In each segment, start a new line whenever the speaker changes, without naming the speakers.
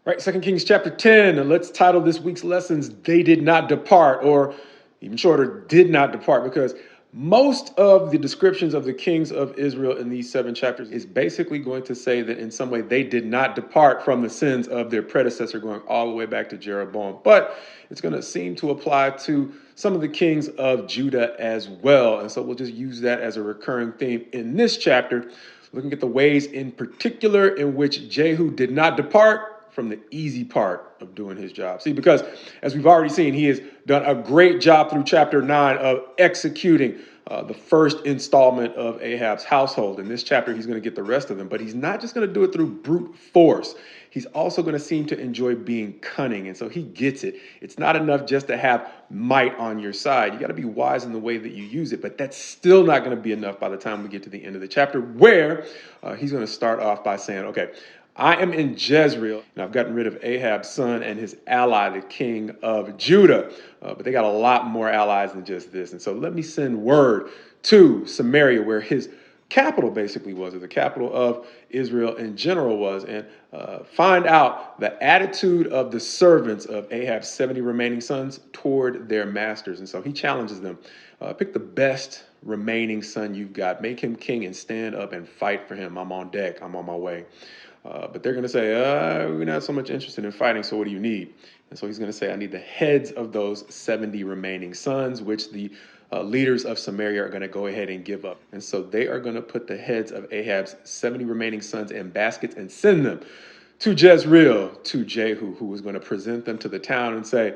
Right, 2 Kings chapter 10. Let's title this week's lessons, They Did Not Depart, or even shorter, Did Not Depart, because most of the descriptions of the kings of Israel in these 7 chapters is basically going to say that in some way they did not depart from the sins of their predecessor, going all the way back to Jeroboam. But it's going to seem to apply to some of the kings of Judah as well. And so we'll just use that as a recurring theme in this chapter, looking at the ways in particular in which Jehu did not depart from the easy part of doing his job. See, because as we've already seen, he has done a great job through chapter 9 of executing the first installment of Ahab's household. In this chapter, he's going to get the rest of them, but he's not just going to do it through brute force. He's also going to seem to enjoy being cunning. And so he gets it. It's not enough just to have might on your side. You got to be wise in the way that you use it, but that's still not going to be enough by the time we get to the end of the chapter, where he's going to start off by saying, okay, I am in Jezreel, and I've gotten rid of Ahab's son and his ally, the king of Judah. But they got a lot more allies than just this. And so let me send word to Samaria, where his capital basically was, or the capital of Israel in general was, and find out the attitude of the servants of Ahab's 70 remaining sons toward their masters. And so he challenges them. Pick the best remaining son you've got. Make him king and stand up and fight for him. I'm on deck. I'm on my way. But they're going to say, we're not so much interested in fighting, so what do you need? And so he's going to say, I need the heads of those 70 remaining sons, which the leaders of Samaria are going to go ahead and give up. And so they are going to put the heads of Ahab's 70 remaining sons in baskets and send them to Jezreel, to Jehu, who was going to present them to the town and say,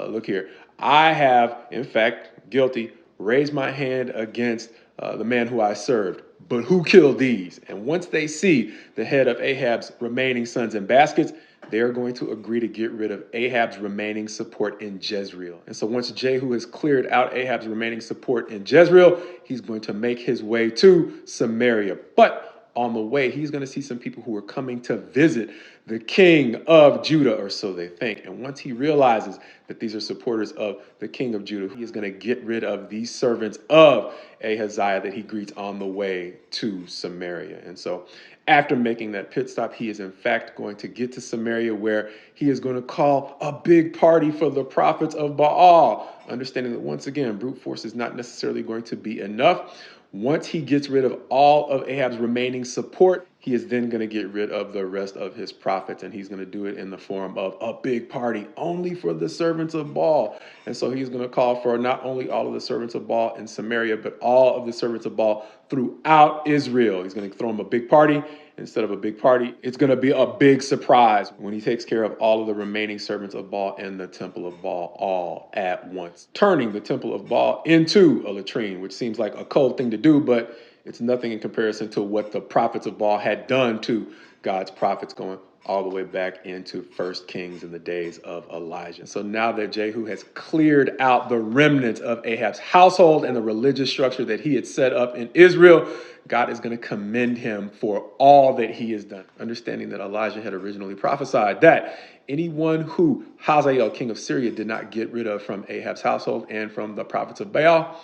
look here, I have, in fact, guilty, raised my hand against the man who I served. But who killed these? And once they see the head of Ahab's remaining sons in baskets, they are going to agree to get rid of Ahab's remaining support in Jezreel. And so once Jehu has cleared out Ahab's remaining support in Jezreel, he's going to make his way to Samaria. But on the way, he's going to see some people who are coming to visit the king of Judah, or so they think. And once he realizes that these are supporters of the king of Judah, he is going to get rid of these servants of Ahaziah that he greets on the way to Samaria. And so after making that pit stop, he is in fact going to get to Samaria, where he is going to call a big party for the prophets of Baal, understanding that once again, brute force is not necessarily going to be enough. Once he gets rid of all of Ahab's remaining support, he is then going to get rid of the rest of his prophets, and he's going to do it in the form of a big party only for the servants of Baal. And so he's going to call for not only all of the servants of Baal in Samaria, but all of the servants of Baal throughout Israel. He's going to throw them a big party. Instead of a big party, it's going to be a big surprise when he takes care of all of the remaining servants of Baal in the temple of Baal all at once, turning the temple of Baal into a latrine, which seems like a cold thing to do, but it's nothing in comparison to what the prophets of Baal had done to God's prophets, going all the way back into 1 Kings in the days of Elijah. So now that Jehu has cleared out the remnants of Ahab's household and the religious structure that he had set up in Israel, God is going to commend him for all that he has done, understanding that Elijah had originally prophesied that anyone who Hazael, king of Syria, did not get rid of from Ahab's household and from the prophets of Baal,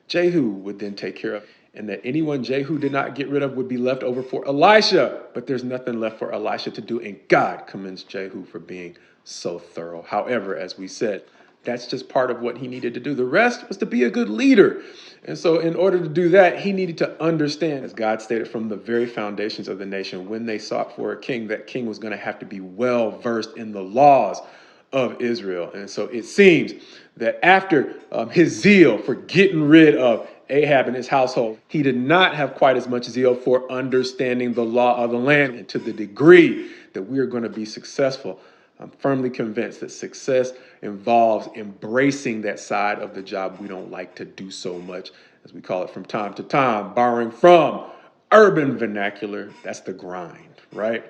Jehu would then take care of, and that anyone Jehu did not get rid of would be left over for Elisha. But there's nothing left for Elisha to do, and God commends Jehu for being so thorough. However, as we said, that's just part of what he needed to do. The rest was to be a good leader. And so in order to do that, he needed to understand, as God stated from the very foundations of the nation, when they sought for a king, that king was going to have to be well versed in the laws of Israel. And so it seems that after his zeal for getting rid of Ahab and his household, he did not have quite as much zeal for understanding the law of the land. And to the degree that we are going to be successful, I'm firmly convinced that success involves embracing that side of the job we don't like to do so much, as we call it from time to time, borrowing from urban vernacular. That's the grind, right?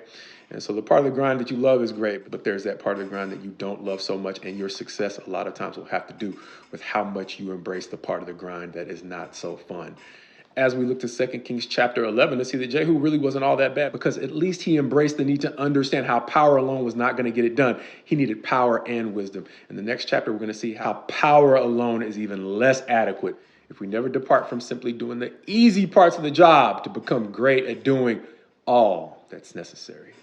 And so the part of the grind that you love is great, but there's that part of the grind that you don't love so much, and your success a lot of times will have to do with how much you embrace the part of the grind that is not so fun. As we look to 2 Kings chapter 11 to see that Jehu really wasn't all that bad, because at least he embraced the need to understand how power alone was not going to get it done. He needed power and wisdom. In the next chapter, we're going to see how power alone is even less adequate if we never depart from simply doing the easy parts of the job to become great at doing all that's necessary.